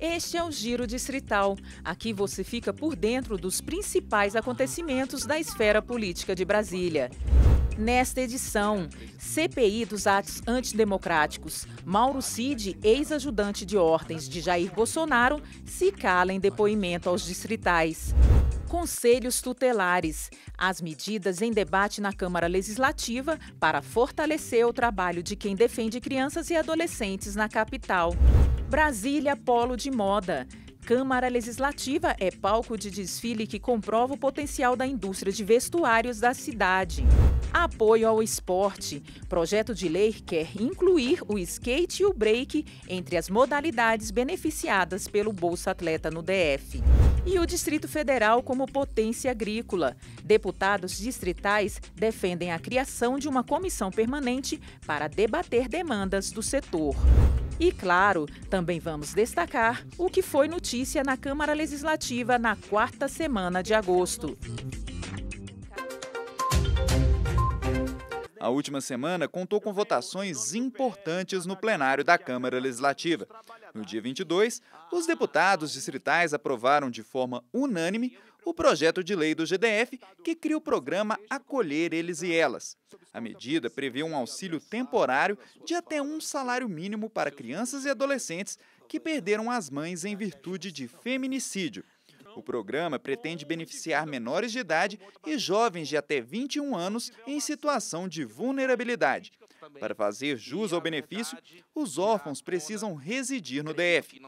Este é o Giro Distrital. Aqui você fica por dentro dos principais acontecimentos da esfera política de Brasília. Nesta edição, CPI dos atos antidemocráticos. Mauro Cid, ex-ajudante de ordens de Jair Bolsonaro, se cala em depoimento aos distritais. Conselhos tutelares. As medidas em debate na Câmara Legislativa para fortalecer o trabalho de quem defende crianças e adolescentes na capital. Brasília, polo de moda. Câmara Legislativa é palco de desfile que comprova o potencial da indústria de vestuários da cidade. Apoio ao esporte. Projeto de lei quer incluir o skate e o break entre as modalidades beneficiadas pelo Bolsa Atleta no DF. E o Distrito Federal como potência agrícola. Deputados distritais defendem a criação de uma comissão permanente para debater demandas do setor. E, claro, também vamos destacar o que foi notícia na Câmara Legislativa na quarta semana de agosto. A última semana contou com votações importantes no plenário da Câmara Legislativa. No dia 22, os deputados distritais aprovaram de forma unânime o projeto de lei do GDF que cria o programa Acolher Eles e Elas. A medida prevê um auxílio temporário de até um salário mínimo para crianças e adolescentes que perderam as mães em virtude de feminicídio. O programa pretende beneficiar menores de idade e jovens de até 21 anos em situação de vulnerabilidade. Para fazer jus ao benefício, os órfãos precisam residir no DF.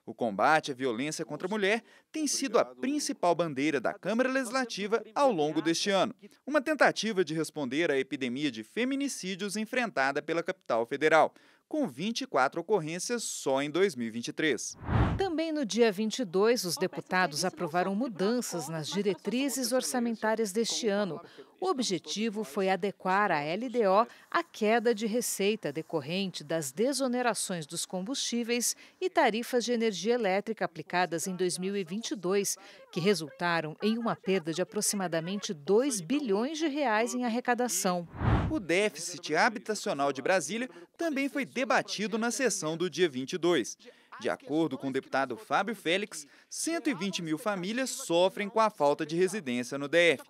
O combate à violência contra a mulher tem sido a principal bandeira da Câmara Legislativa ao longo deste ano. Uma tentativa de responder à epidemia de feminicídios enfrentada pela capital federal, com 24 ocorrências só em 2023. Também no dia 22, os deputados aprovaram mudanças nas diretrizes orçamentárias deste ano. O objetivo foi adequar a LDO à queda de receita decorrente das desonerações dos combustíveis e tarifas de energia elétrica aplicadas em 2022, que resultaram em uma perda de aproximadamente 2 bilhões de reais em arrecadação. O déficit habitacional de Brasília também foi debatido na sessão do dia 22. De acordo com o deputado Fábio Félix, 120 mil famílias sofrem com a falta de residência no DF.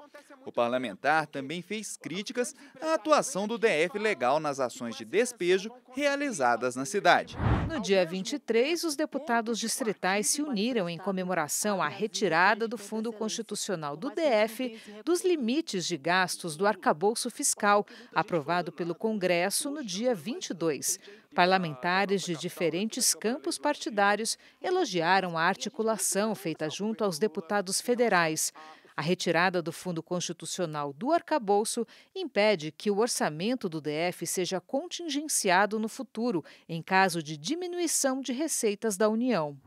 O parlamentar também fez críticas à atuação do DF legal nas ações de despejo realizadas na cidade. No dia 23, os deputados distritais se uniram em comemoração à retirada do Fundo Constitucional do DF dos limites de gastos do arcabouço fiscal, aprovado pelo Congresso no dia 22. Parlamentares de diferentes campos partidários elogiaram a articulação feita junto aos deputados federais. A retirada do Fundo Constitucional do arcabouço impede que o orçamento do DF seja contingenciado no futuro, em caso de diminuição de receitas da União.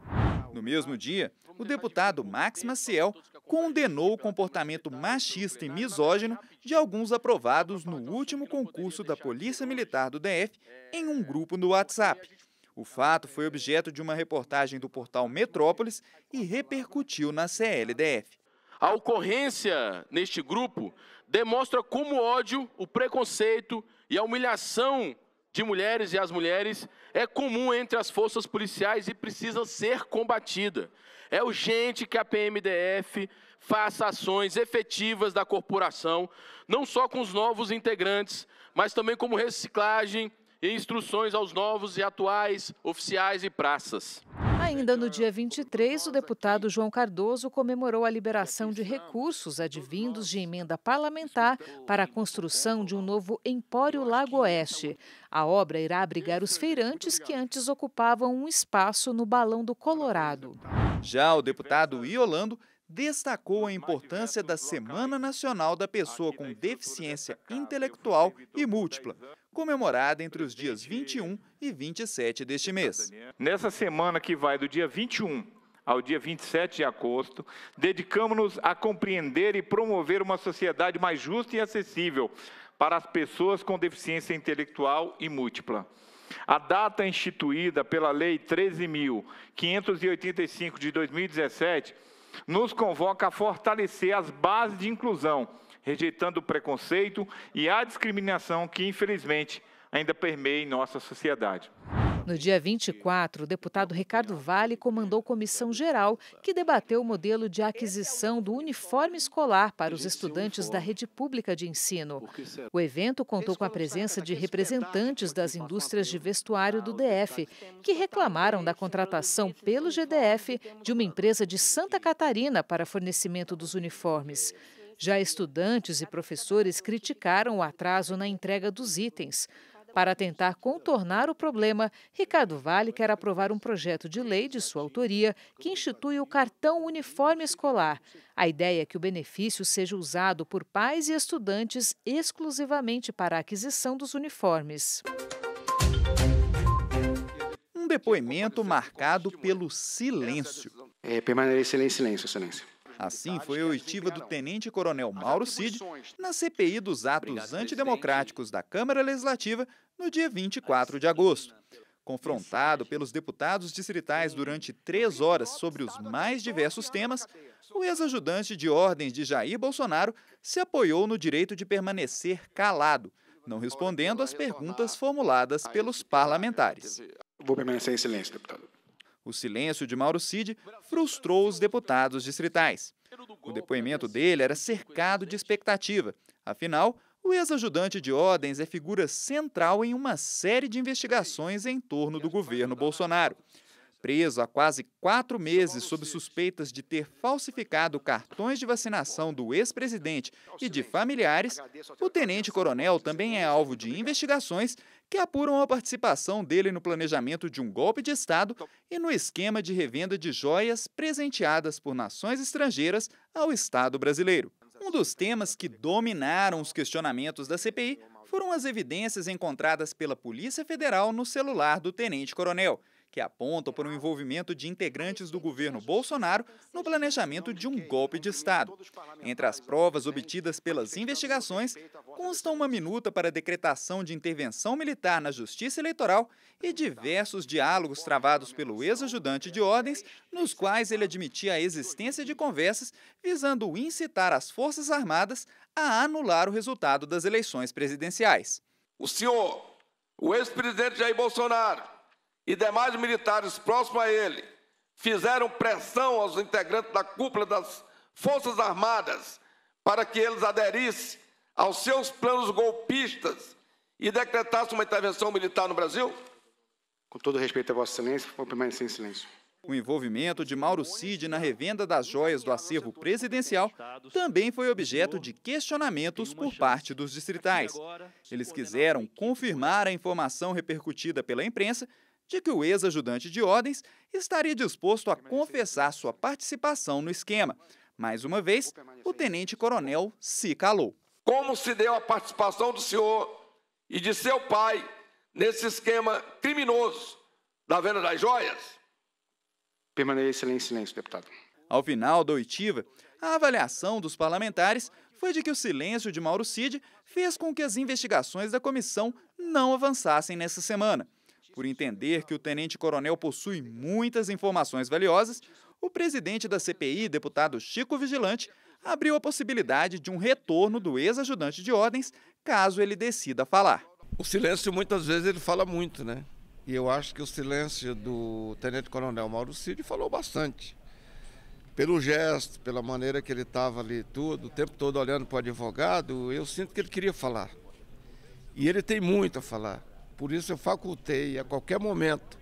No mesmo dia, o deputado Max Maciel condenou o comportamento machista e misógino de alguns aprovados no último concurso da Polícia Militar do DF em um grupo no WhatsApp. O fato foi objeto de uma reportagem do portal Metrópolis e repercutiu na CLDF. A ocorrência neste grupo demonstra como o ódio, o preconceito e a humilhação de mulheres e as mulheres é comum entre as forças policiais e precisa ser combatida. É urgente que a PMDF faça ações efetivas da corporação, não só com os novos integrantes, mas também como reciclagem e instruções aos novos e atuais oficiais e praças. Ainda no dia 23, o deputado João Cardoso comemorou a liberação de recursos advindos de emenda parlamentar para a construção de um novo Empório Lago Oeste. A obra irá abrigar os feirantes que antes ocupavam um espaço no Balão do Colorado. Já o deputado Iolando destacou a importância da Semana Nacional da Pessoa com Deficiência Intelectual e Múltipla, comemorada entre os dias 21 e 27 deste mês. Nessa semana que vai do dia 21 ao dia 27 de agosto, dedicamos-nos a compreender e promover uma sociedade mais justa e acessível para as pessoas com deficiência intelectual e múltipla. A data instituída pela Lei 13.585 de 2017 nos convoca a fortalecer as bases de inclusão, rejeitando o preconceito e a discriminação que, infelizmente, ainda permeia em nossa sociedade. No dia 24, o deputado Ricardo Valle comandou comissão geral que debateu o modelo de aquisição do uniforme escolar para os estudantes da rede pública de ensino. O evento contou com a presença de representantes das indústrias de vestuário do DF, que reclamaram da contratação pelo GDF de uma empresa de Santa Catarina para fornecimento dos uniformes. Já estudantes e professores criticaram o atraso na entrega dos itens. Para tentar contornar o problema, Ricardo Valle quer aprovar um projeto de lei de sua autoria que institui o cartão uniforme escolar. A ideia é que o benefício seja usado por pais e estudantes exclusivamente para a aquisição dos uniformes. Um depoimento marcado pelo silêncio. Permanecer em silêncio, Excelência. Assim foi a oitiva do tenente-coronel Mauro Cid na CPI dos atos antidemocráticos da Câmara Legislativa no dia 24 de agosto. Confrontado pelos deputados distritais durante 3 horas sobre os mais diversos temas, o ex-ajudante de ordens de Jair Bolsonaro se apoiou no direito de permanecer calado, não respondendo às perguntas formuladas pelos parlamentares. Vou permanecer em silêncio, deputado. O silêncio de Mauro Cid frustrou os deputados distritais. O depoimento dele era cercado de expectativa. Afinal, o ex-ajudante de ordens é figura central em uma série de investigações em torno do governo Bolsonaro. Preso há quase 4 meses sob suspeitas de ter falsificado cartões de vacinação do ex-presidente e de familiares, o tenente-coronel também é alvo de investigações que apuram a participação dele no planejamento de um golpe de Estado e no esquema de revenda de joias presenteadas por nações estrangeiras ao Estado brasileiro. Um dos temas que dominaram os questionamentos da CPI foram as evidências encontradas pela Polícia Federal no celular do tenente-coronel, que apontam para o envolvimento de integrantes do governo Bolsonaro no planejamento de um golpe de Estado. Entre as provas obtidas pelas investigações, consta uma minuta para a decretação de intervenção militar na Justiça Eleitoral e diversos diálogos travados pelo ex-ajudante de ordens, nos quais ele admitia a existência de conversas visando incitar as Forças Armadas a anular o resultado das eleições presidenciais. O senhor, o ex-presidente Jair Bolsonaro, e demais militares próximos a ele fizeram pressão aos integrantes da cúpula das Forças Armadas para que eles aderissem aos seus planos golpistas e decretassem uma intervenção militar no Brasil? Com todo respeito a Vossa Excelência, vou permanecer em silêncio. O envolvimento de Mauro Cid na revenda das joias do acervo presidencial também foi objeto de questionamentos por parte dos distritais. Eles quiseram confirmar a informação repercutida pela imprensa de que o ex-ajudante de ordens estaria disposto a confessar sua participação no esquema. Mais uma vez, o tenente-coronel se calou. Como se deu a participação do senhor e de seu pai nesse esquema criminoso da venda das joias? Permanecer em silêncio, deputado. Ao final da oitiva, a avaliação dos parlamentares foi de que o silêncio de Mauro Cid fez com que as investigações da comissão não avançassem nessa semana. Por entender que o tenente-coronel possui muitas informações valiosas, o presidente da CPI, deputado Chico Vigilante, abriu a possibilidade de um retorno do ex-ajudante de ordens, caso ele decida falar. O silêncio, muitas vezes, ele fala muito, né? E eu acho que o silêncio do tenente-coronel Mauro Cid falou bastante. Pelo gesto, pela maneira que ele estava ali tudo, o tempo todo olhando para o advogado, eu sinto que ele queria falar. E ele tem muito a falar. Por isso eu facultei, a qualquer momento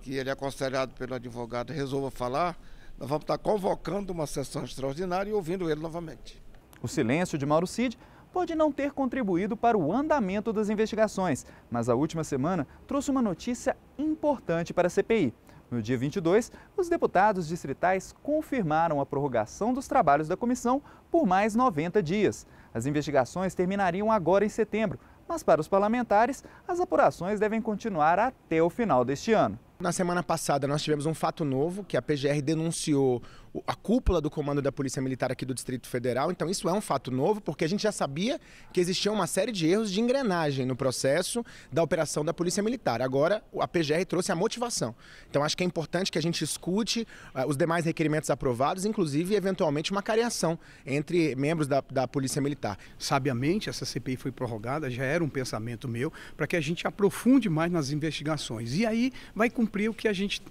que ele é aconselhado pelo advogado resolva falar, nós vamos estar convocando uma sessão extraordinária e ouvindo ele novamente. O silêncio de Mauro Cid pode não ter contribuído para o andamento das investigações, mas a última semana trouxe uma notícia importante para a CPI. No dia 22, os deputados distritais confirmaram a prorrogação dos trabalhos da comissão por mais 90 dias. As investigações terminariam agora em setembro, mas para os parlamentares, as apurações devem continuar até o final deste ano. Na semana passada, nós tivemos um fato novo, que a PGR denunciou a cúpula do comando da Polícia Militar aqui do Distrito Federal. Então isso é um fato novo, porque a gente já sabia que existia uma série de erros de engrenagem no processo da operação da Polícia Militar. Agora a PGR trouxe a motivação. Então acho que é importante que a gente escute os demais requerimentos aprovados, inclusive eventualmente uma cariação entre membros da Polícia Militar. Sabiamente essa CPI foi prorrogada, já era um pensamento meu, para que a gente aprofunde mais nas investigações. E aí vai cumprir o que a gente,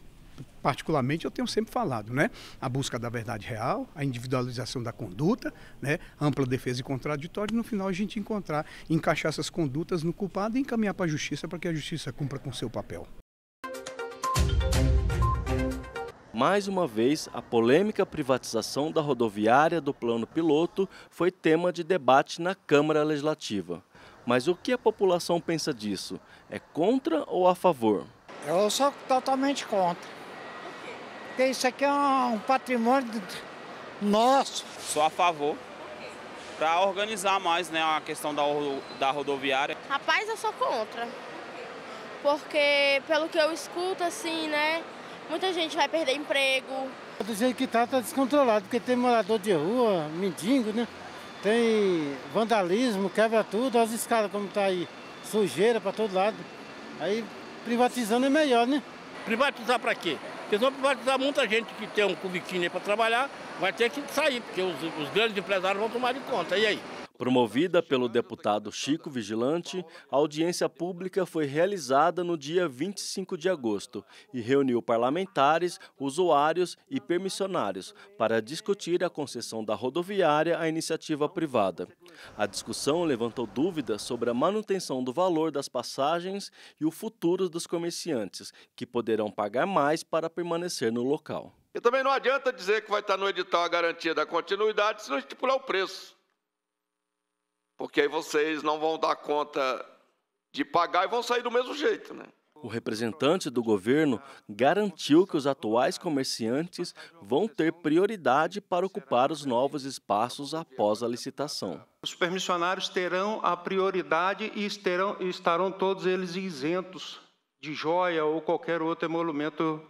particularmente, eu tenho sempre falado, né? A busca da verdade real, a individualização da conduta, né? Ampla defesa e contraditório, e no final a gente encaixar essas condutas no culpado e encaminhar para a justiça para que a justiça cumpra com seu papel. Mais uma vez, a polêmica privatização da rodoviária do plano piloto foi tema de debate na Câmara Legislativa. Mas o que a população pensa disso? É contra ou a favor? Eu sou totalmente contra. Porque isso aqui é um patrimônio nosso. Sou a favor para organizar mais, né, a questão da rodoviária. Rapaz, eu sou contra. Porque, pelo que eu escuto, assim, né, muita gente vai perder emprego. Do jeito que tá descontrolado, porque tem morador de rua, mendigo, né? Tem vandalismo, quebra tudo, as escadas como tá aí, sujeira para todo lado. Aí privatizando é melhor, né? Privatizar para quê? Porque se não privatizar, muita gente que tem um cubiquinho aí para trabalhar vai ter que sair, porque os grandes empresários vão tomar de conta. E aí? Promovida pelo deputado Chico Vigilante, a audiência pública foi realizada no dia 25 de agosto e reuniu parlamentares, usuários e permissionários para discutir a concessão da rodoviária à iniciativa privada. A discussão levantou dúvidas sobre a manutenção do valor das passagens e o futuro dos comerciantes, que poderão pagar mais para permanecer no local. E também não adianta dizer que vai estar no edital a garantia da continuidade se não estipular o preço. Porque aí vocês não vão dar conta de pagar e vão sair do mesmo jeito, né? O representante do governo garantiu que os atuais comerciantes vão ter prioridade para ocupar os novos espaços após a licitação. Os permissionários terão a prioridade e estarão todos eles isentos de joia ou qualquer outro emolumento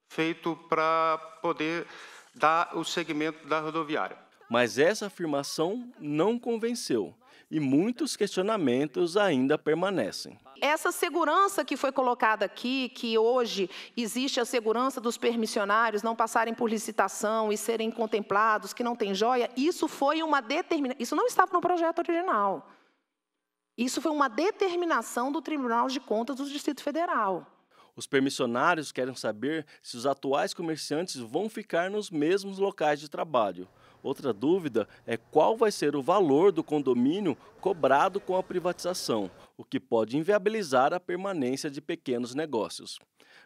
feito para poder dar o segmento da rodoviária. Mas essa afirmação não convenceu e muitos questionamentos ainda permanecem. Essa segurança que foi colocada aqui, que hoje existe a segurança dos permissionários não passarem por licitação e serem contemplados, que não tem joia, isso foi uma determinação, isso não estava no projeto original. Isso foi uma determinação do Tribunal de Contas do Distrito Federal. Os permissionários querem saber se os atuais comerciantes vão ficar nos mesmos locais de trabalho. Outra dúvida é qual vai ser o valor do condomínio cobrado com a privatização, o que pode inviabilizar a permanência de pequenos negócios.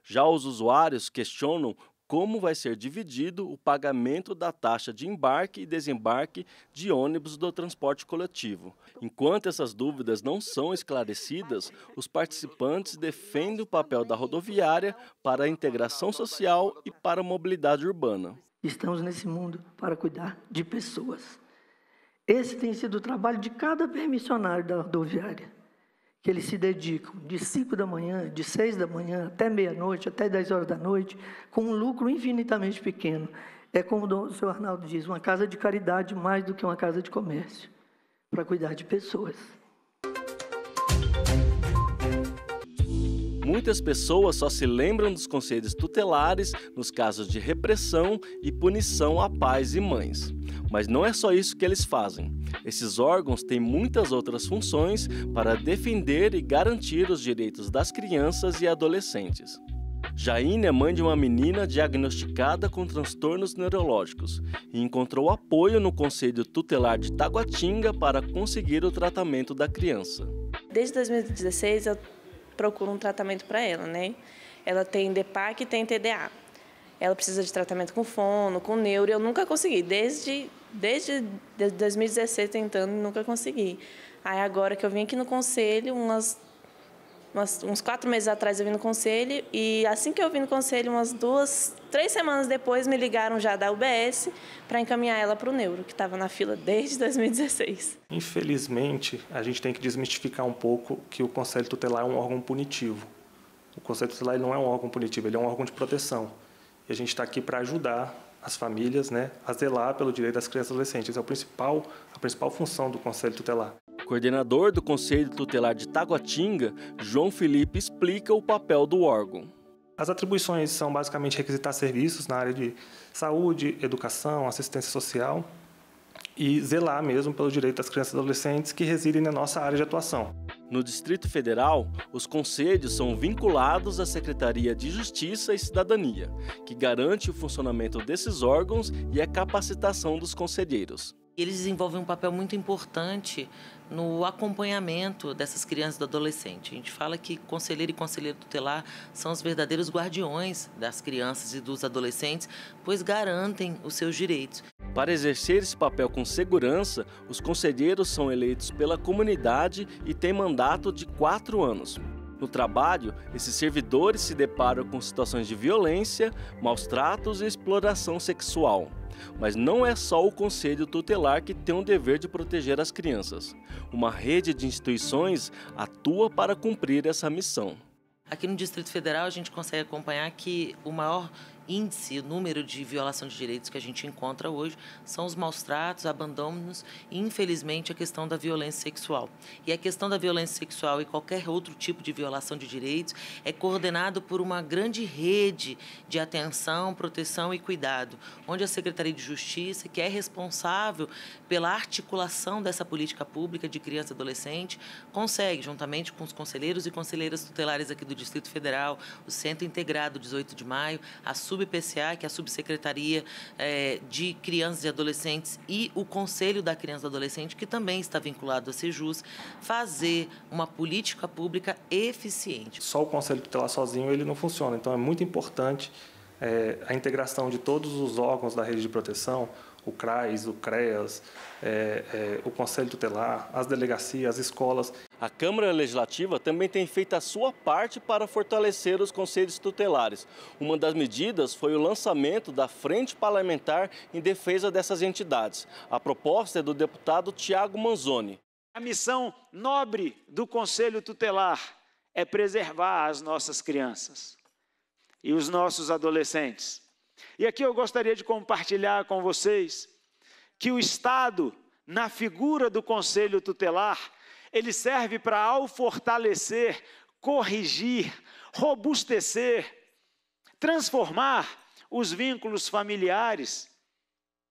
Já os usuários questionam como vai ser dividido o pagamento da taxa de embarque e desembarque de ônibus do transporte coletivo. Enquanto essas dúvidas não são esclarecidas, os participantes defendem o papel da rodoviária para a integração social e para a mobilidade urbana. Estamos nesse mundo para cuidar de pessoas. Esse tem sido o trabalho de cada permissionário da rodoviária, que eles se dedicam de 5 da manhã, de 6 da manhã, até meia-noite, até 10 horas da noite, com um lucro infinitamente pequeno. É como o senhor Arnaldo diz, uma casa de caridade mais do que uma casa de comércio, para cuidar de pessoas. Muitas pessoas só se lembram dos conselhos tutelares nos casos de repressão e punição a pais e mães. Mas não é só isso que eles fazem. Esses órgãos têm muitas outras funções para defender e garantir os direitos das crianças e adolescentes. Jaine é mãe de uma menina diagnosticada com transtornos neurológicos e encontrou apoio no Conselho Tutelar de Taguatinga para conseguir o tratamento da criança. Desde 2016 eu procuro um tratamento para ela, né? Ela tem DPAC e tem TDA. Ela precisa de tratamento com fono, com neuro, eu nunca consegui. Desde 2016 tentando, nunca consegui. Aí agora que eu vim aqui no conselho, uns 4 meses atrás eu vim no conselho, e assim que eu vim no conselho, umas 3 semanas depois, me ligaram já da UBS para encaminhar ela para o neuro, que estava na fila desde 2016. Infelizmente, a gente tem que desmistificar um pouco que o Conselho Tutelar é um órgão punitivo. O Conselho Tutelar não é um órgão punitivo, ele é um órgão de proteção. E a gente está aqui para ajudar as famílias, né, a zelar pelo direito das crianças e adolescentes. É a principal função do Conselho Tutelar. Coordenador do Conselho Tutelar de Taguatinga, João Felipe explica o papel do órgão. As atribuições são basicamente requisitar serviços na área de saúde, educação, assistência social e zelar mesmo pelo direito das crianças e adolescentes que residem na nossa área de atuação. No Distrito Federal, os conselhos são vinculados à Secretaria de Justiça e Cidadania, que garante o funcionamento desses órgãos e a capacitação dos conselheiros. Eles desenvolvem um papel muito importante no acompanhamento dessas crianças e do adolescente. A gente fala que conselheiro e conselheiro tutelar são os verdadeiros guardiões das crianças e dos adolescentes, pois garantem os seus direitos. Para exercer esse papel com segurança, os conselheiros são eleitos pela comunidade e têm mandato de 4 anos. No trabalho, esses servidores se deparam com situações de violência, maus tratos e exploração sexual. Mas não é só o Conselho Tutelar que tem o dever de proteger as crianças. Uma rede de instituições atua para cumprir essa missão. Aqui no Distrito Federal, a gente consegue acompanhar que o maior índice, o número de violação de direitos que a gente encontra hoje são os maus tratos, abandonos e, infelizmente, a questão da violência sexual. E a questão da violência sexual e qualquer outro tipo de violação de direitos é coordenado por uma grande rede de atenção, proteção e cuidado, onde a Secretaria de Justiça, que é responsável pela articulação dessa política pública de criança e adolescente, consegue, juntamente com os conselheiros e conselheiras tutelares aqui do Distrito Federal, o Centro Integrado 18 de Maio, a SubPCA, que é a Subsecretaria de Crianças e Adolescentes, e o Conselho da Criança e do Adolescente, que também está vinculado à Sejus, fazer uma política pública eficiente. Só o Conselho Tutelar sozinho ele não funciona, então é muito importante a integração de todos os órgãos da rede de proteção, o CRAS, o CREAS, o Conselho Tutelar, as delegacias, as escolas. A Câmara Legislativa também tem feito a sua parte para fortalecer os conselhos tutelares. Uma das medidas foi o lançamento da Frente Parlamentar em defesa dessas entidades. A proposta é do deputado Tiago Manzoni. A missão nobre do Conselho Tutelar é preservar as nossas crianças e os nossos adolescentes. E aqui eu gostaria de compartilhar com vocês que o Estado, na figura do Conselho Tutelar, ele serve para, ao fortalecer, corrigir, robustecer, transformar os vínculos familiares,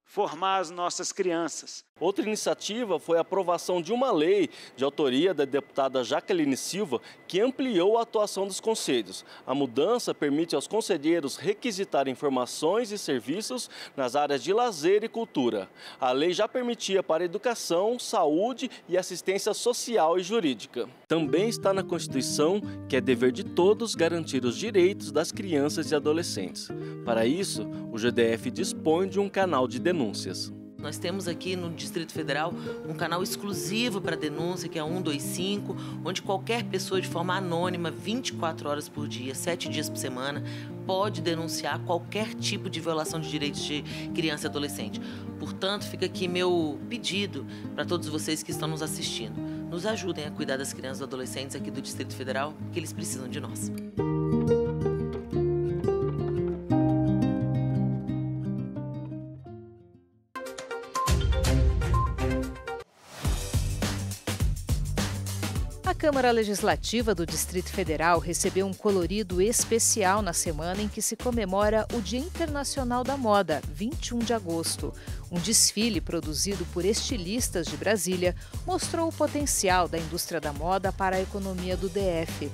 formar as nossas crianças. Outra iniciativa foi a aprovação de uma lei de autoria da deputada Jaqueline Silva que ampliou a atuação dos conselhos. A mudança permite aos conselheiros requisitar informações e serviços nas áreas de lazer e cultura. A lei já permitia para educação, saúde e assistência social e jurídica. Também está na Constituição que é dever de todos garantir os direitos das crianças e adolescentes. Para isso, o GDF dispõe de um canal de denúncias. Nós temos aqui no Distrito Federal um canal exclusivo para denúncia, que é 125, onde qualquer pessoa de forma anônima, 24 horas por dia, 7 dias por semana, pode denunciar qualquer tipo de violação de direitos de criança e adolescente. Portanto, fica aqui meu pedido para todos vocês que estão nos assistindo. Nos ajudem a cuidar das crianças e adolescentes aqui do Distrito Federal, porque eles precisam de nós. A Câmara Legislativa do Distrito Federal recebeu um colorido especial na semana em que se comemora o Dia Internacional da Moda, 21 de agosto. Um desfile produzido por estilistas de Brasília mostrou o potencial da indústria da moda para a economia do DF.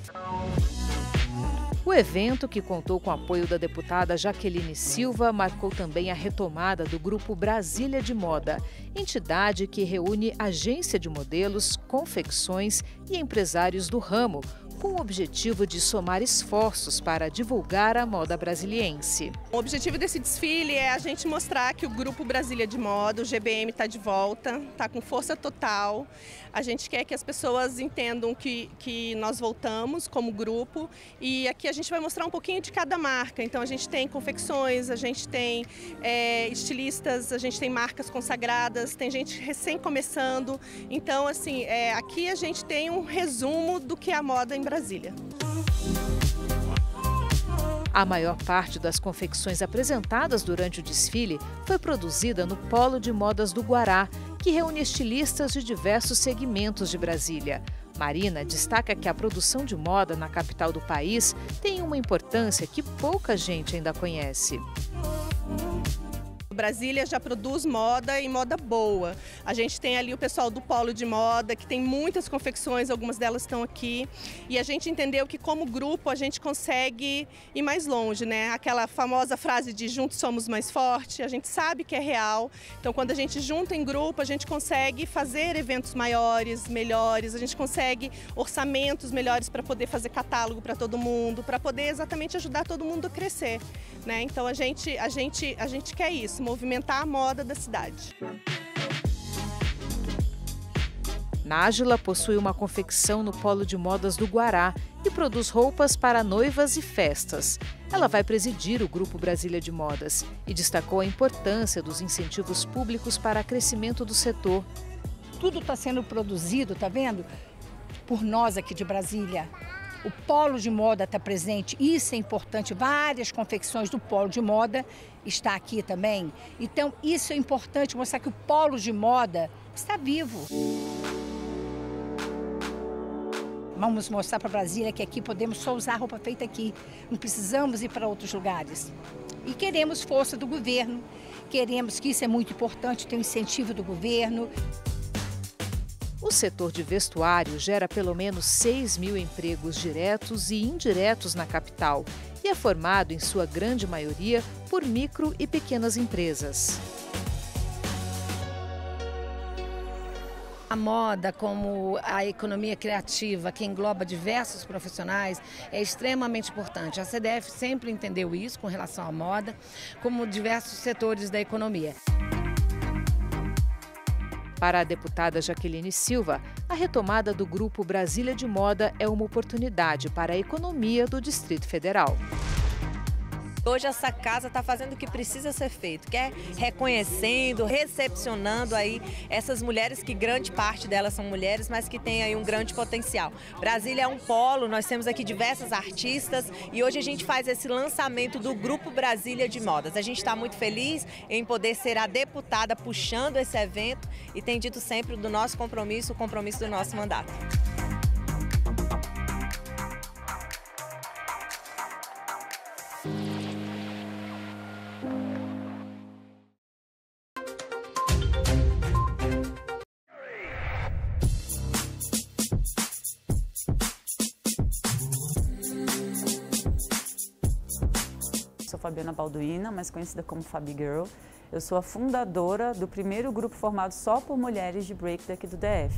O evento, que contou com o apoio da deputada Jaqueline Silva, marcou também a retomada do Grupo Brasília de Moda, entidade que reúne agência de modelos, confecções e empresários do ramo, com o objetivo de somar esforços para divulgar a moda brasiliense. O objetivo desse desfile é a gente mostrar que o Grupo Brasília de Moda, o GBM, está de volta, está com força total. A gente quer que as pessoas entendam que nós voltamos como grupo, e aqui a gente vai mostrar um pouquinho de cada marca. Então a gente tem confecções, a gente tem estilistas, a gente tem marcas consagradas, tem gente recém começando. Então assim, aqui a gente tem um resumo do que é a moda em Brasília. A maior parte das confecções apresentadas durante o desfile foi produzida no Polo de Modas do Guará, que reúne estilistas de diversos segmentos de Brasília. Marina destaca que a produção de moda na capital do país tem uma importância que pouca gente ainda conhece. Brasília já produz moda e moda boa. A gente tem ali o pessoal do Polo de Moda, que tem muitas confecções, algumas delas estão aqui. E a gente entendeu que como grupo a gente consegue ir mais longe, né? Aquela famosa frase de juntos somos mais fortes, a gente sabe que é real. Então quando a gente junta em grupo, a gente consegue fazer eventos maiores, melhores, a gente consegue orçamentos melhores para poder fazer catálogo para todo mundo, para poder exatamente ajudar todo mundo a crescer, né? Então a gente quer isso, movimentar a moda da cidade. Nájila possui uma confecção no Polo de Modas do Guará e produz roupas para noivas e festas. Ela vai presidir o Grupo Brasília de Modas e destacou a importância dos incentivos públicos para o crescimento do setor. Tudo está sendo produzido, tá vendo? Por nós aqui de Brasília. O Polo de Moda está presente, isso é importante, várias confecções do Polo de Moda está aqui também. Então, isso é importante, mostrar que o Polo de Moda está vivo. Vamos mostrar para Brasília que aqui podemos só usar roupa feita aqui, não precisamos ir para outros lugares. E queremos força do governo, queremos que isso é muito importante, ter um incentivo do governo. O setor de vestuário gera pelo menos 6.000 empregos diretos e indiretos na capital e é formado, em sua grande maioria, por micro e pequenas empresas. A moda, como a economia criativa, que engloba diversos profissionais, é extremamente importante. A CDF sempre entendeu isso com relação à moda, como diversos setores da economia. Para a deputada Jaqueline Silva, a retomada do Grupo Brasília de Moda é uma oportunidade para a economia do Distrito Federal. Hoje essa casa está fazendo o que precisa ser feito, que é reconhecendo, recepcionando aí essas mulheres, que grande parte delas são mulheres, mas que têm aí um grande potencial. Brasília é um polo, nós temos aqui diversas artistas e hoje a gente faz esse lançamento do Grupo Brasília de Modas. A gente está muito feliz em poder ser a deputada puxando esse evento e tem dito sempre do nosso compromisso, o compromisso do nosso mandato. Sou Fabiana Balduina, mais conhecida como Fabi Girl. Eu sou a fundadora do primeiro grupo formado só por mulheres de break daqui do DF.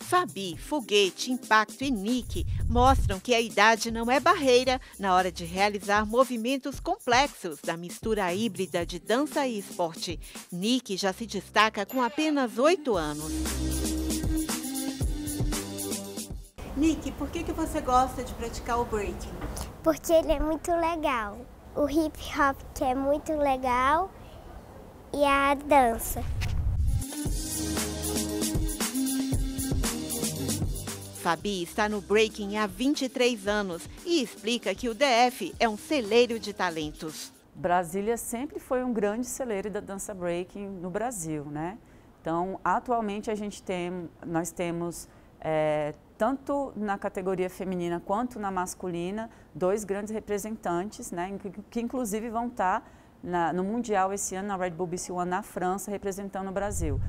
Fabi, Foguete, Impacto e Nick mostram que a idade não é barreira na hora de realizar movimentos complexos da mistura híbrida de dança e esporte. Nick já se destaca com apenas 8 anos. Nick, por que você gosta de praticar o breaking? Porque ele é muito legal. O hip hop que é muito legal e a dança. Fabi está no breaking há 23 anos e explica que o DF é um celeiro de talentos. Brasília sempre foi um grande celeiro da dança breaking no Brasil, né? Então, atualmente nós temos tanto na categoria feminina quanto na masculina, 2 grandes representantes, né, que inclusive vão estar no Mundial esse ano, na Red Bull BC One, na França, representando o Brasil.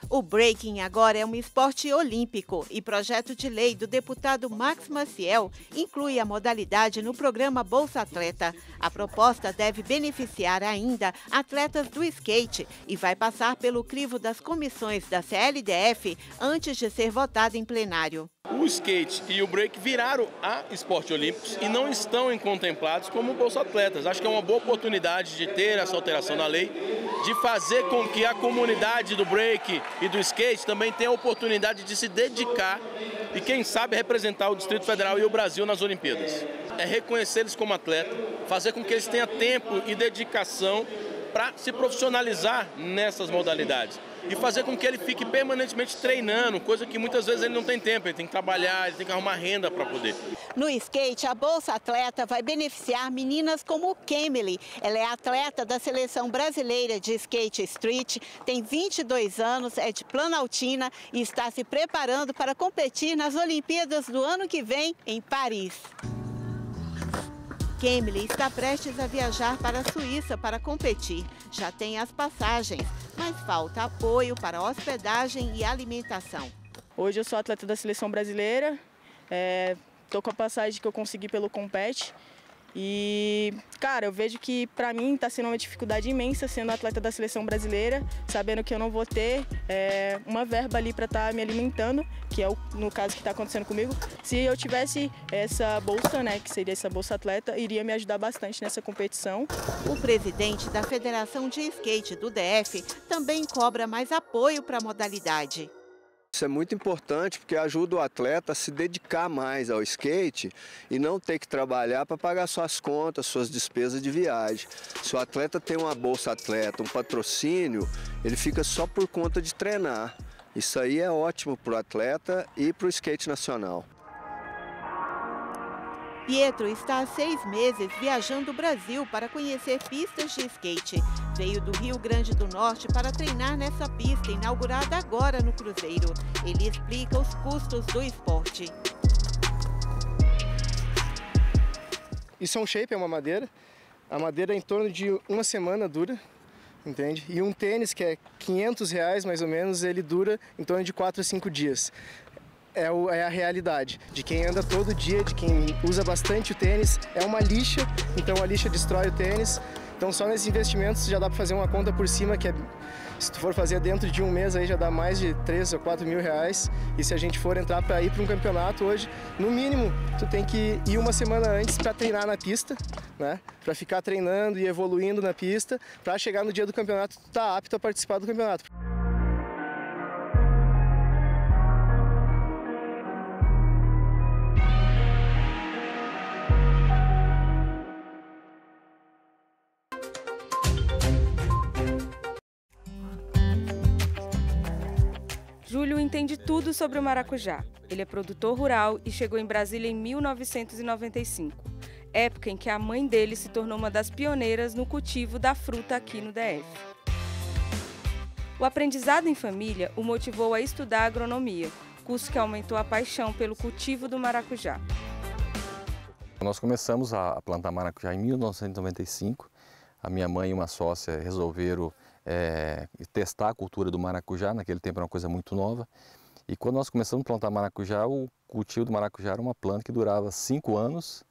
O breaking agora é um esporte olímpico e projeto de lei do deputado Max Maciel inclui a modalidade no programa Bolsa Atleta. A proposta deve beneficiar ainda atletas do skate e vai passar pelo crivo das comissões da CLDF antes de ser votada em plenário. O skate e o break viraram a esporte olímpicos e não estão contemplados como Bolsa Atletas. Acho que é uma boa oportunidade de ter essa alteração na lei, de fazer com que a comunidade do break e do skate também tenha a oportunidade de se dedicar e, quem sabe, representar o Distrito Federal e o Brasil nas Olimpíadas. É reconhecer eles como atleta, fazer com que eles tenham tempo e dedicação para se profissionalizar nessas modalidades. e fazer com que ele fique permanentemente treinando, coisa que muitas vezes ele não tem tempo, ele tem que trabalhar, ele tem que arrumar renda para poder. No skate, a Bolsa Atleta vai beneficiar meninas como Kemily. Ela é atleta da Seleção Brasileira de Skate Street, tem 22 anos, é de Planaltina e está se preparando para competir nas Olimpíadas do ano que vem em Paris. Kemily está prestes a viajar para a Suíça para competir. Já tem as passagens, mas falta apoio para hospedagem e alimentação. Hoje eu sou atleta da Seleção Brasileira, estou com a passagem que eu consegui pelo Compete. E, cara, eu vejo que para mim está sendo uma dificuldade imensa sendo atleta da Seleção Brasileira, sabendo que eu não vou ter uma verba ali para estar me alimentando, que é no caso que está acontecendo comigo. Se eu tivesse essa bolsa, né, que seria essa Bolsa Atleta, iria me ajudar bastante nessa competição. O presidente da Federação de Skate do DF também cobra mais apoio para a modalidade. Isso é muito importante porque ajuda o atleta a se dedicar mais ao skate e não ter que trabalhar para pagar suas contas, suas despesas de viagem. Se o atleta tem uma bolsa atleta, um patrocínio, ele fica só por conta de treinar. Isso aí é ótimo para o atleta e para o skate nacional. Pietro está há 6 meses viajando o Brasil para conhecer pistas de skate. Veio do Rio Grande do Norte para treinar nessa pista inaugurada agora no Cruzeiro. Ele explica os custos do esporte. Isso é um shape, é uma madeira. A madeira é em torno de uma semana dura, entende? E um tênis que é R$500 mais ou menos, ele dura em torno de 4 a 5 dias. É a realidade de quem anda todo dia, de quem usa bastante o tênis. É uma lixa, então a lixa destrói o tênis. Então só nesses investimentos já dá para fazer uma conta por cima, que se tu for fazer dentro de um mês aí já dá mais de 3 ou 4 mil reais. E se a gente for entrar para ir para um campeonato hoje, no mínimo tu tem que ir uma semana antes para treinar na pista, né? Para ficar treinando e evoluindo na pista, para chegar no dia do campeonato tu tá apto a participar do campeonato. Júlio entende tudo sobre o maracujá. Ele é produtor rural e chegou em Brasília em 1995, época em que a mãe dele se tornou uma das pioneiras no cultivo da fruta aqui no DF. O aprendizado em família o motivou a estudar agronomia, curso que aumentou a paixão pelo cultivo do maracujá. Nós começamos a plantar maracujá em 1995. A minha mãe e uma sócia resolveram testar a cultura do maracujá, naquele tempo era uma coisa muito nova. E quando nós começamos a plantar maracujá, o cultivo do maracujá era uma planta que durava 5 anos,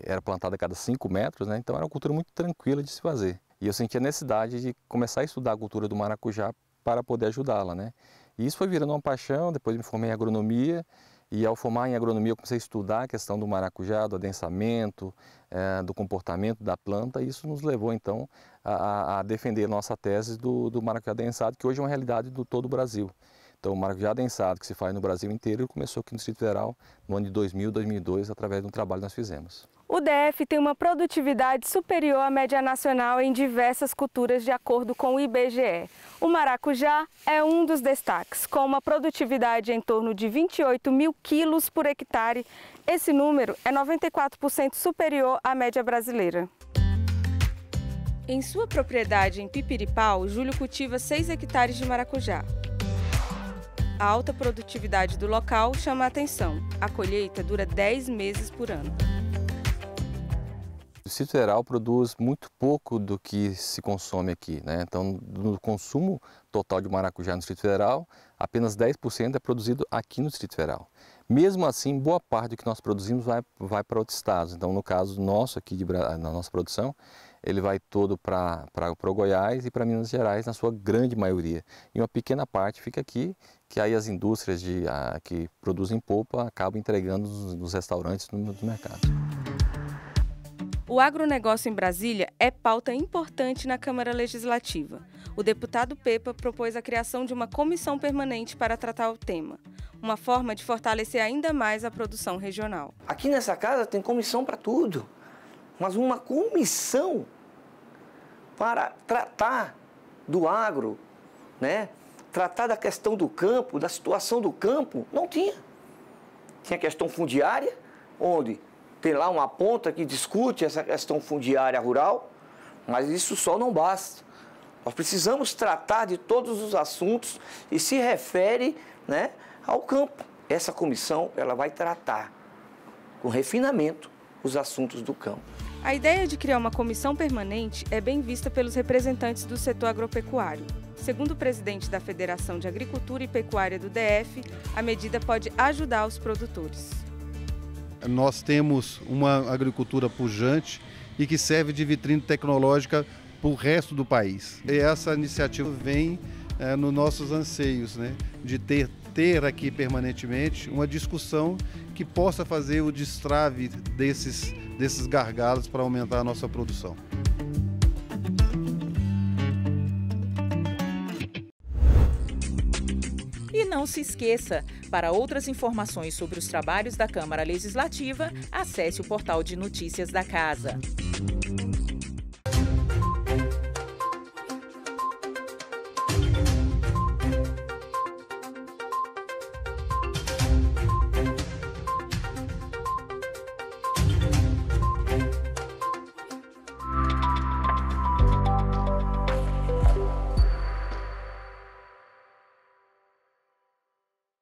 era plantada a cada 5 metros, né? Então era uma cultura muito tranquila de se fazer. E eu senti a necessidade de começar a estudar a cultura do maracujá para poder ajudá-la, né? E isso foi virando uma paixão, depois me formei em agronomia. E ao formar em agronomia eu comecei a estudar a questão do maracujá, do adensamento, do comportamento da planta, e isso nos levou então a defender a nossa tese do maracujá adensado, que hoje é uma realidade do todo o Brasil. Então o maracujá adensado que se faz no Brasil inteiro começou aqui no Distrito Federal no ano de 2000, 2002, através de um trabalho que nós fizemos. O DF tem uma produtividade superior à média nacional em diversas culturas, de acordo com o IBGE. O maracujá é um dos destaques, com uma produtividade em torno de 28 mil quilos por hectare. Esse número é 94% superior à média brasileira. Em sua propriedade em Pipiripau, Júlio cultiva 6 hectares de maracujá. A alta produtividade do local chama a atenção. A colheita dura 10 meses por ano. O Distrito Federal produz muito pouco do que se consome aqui, né? Então, no consumo total de maracujá no Distrito Federal, apenas 10% é produzido aqui no Distrito Federal. Mesmo assim, boa parte do que nós produzimos vai para outros estados. Então, no caso nosso aqui, na nossa produção, ele vai todo para o Goiás e para Minas Gerais, na sua grande maioria. E uma pequena parte fica aqui, que aí as indústrias que produzem polpa acabam entregando nos restaurantes, nos mercados. O agronegócio em Brasília é pauta importante na Câmara Legislativa. O deputado Pepa propôs a criação de uma comissão permanente para tratar o tema, uma forma de fortalecer ainda mais a produção regional. Aqui nessa casa tem comissão para tudo, mas uma comissão para tratar do agro, né? Tratar da questão do campo, da situação do campo, não tinha. Tinha a questão fundiária, onde tem lá uma ponta que discute essa questão fundiária rural, mas isso só não basta. Nós precisamos tratar de todos os assuntos e se refere, né, ao campo. Essa comissão ela vai tratar com refinamento os assuntos do campo. A ideia de criar uma comissão permanente é bem vista pelos representantes do setor agropecuário. Segundo o presidente da Federação de Agricultura e Pecuária do DF, a medida pode ajudar os produtores. Nós temos uma agricultura pujante e que serve de vitrine tecnológica para o resto do país. E essa iniciativa vem nos nossos anseios, né, de ter aqui permanentemente uma discussão que possa fazer o destrave desses gargalos para aumentar a nossa produção. E não se esqueça, para outras informações sobre os trabalhos da Câmara Legislativa, acesse o portal de notícias da Casa.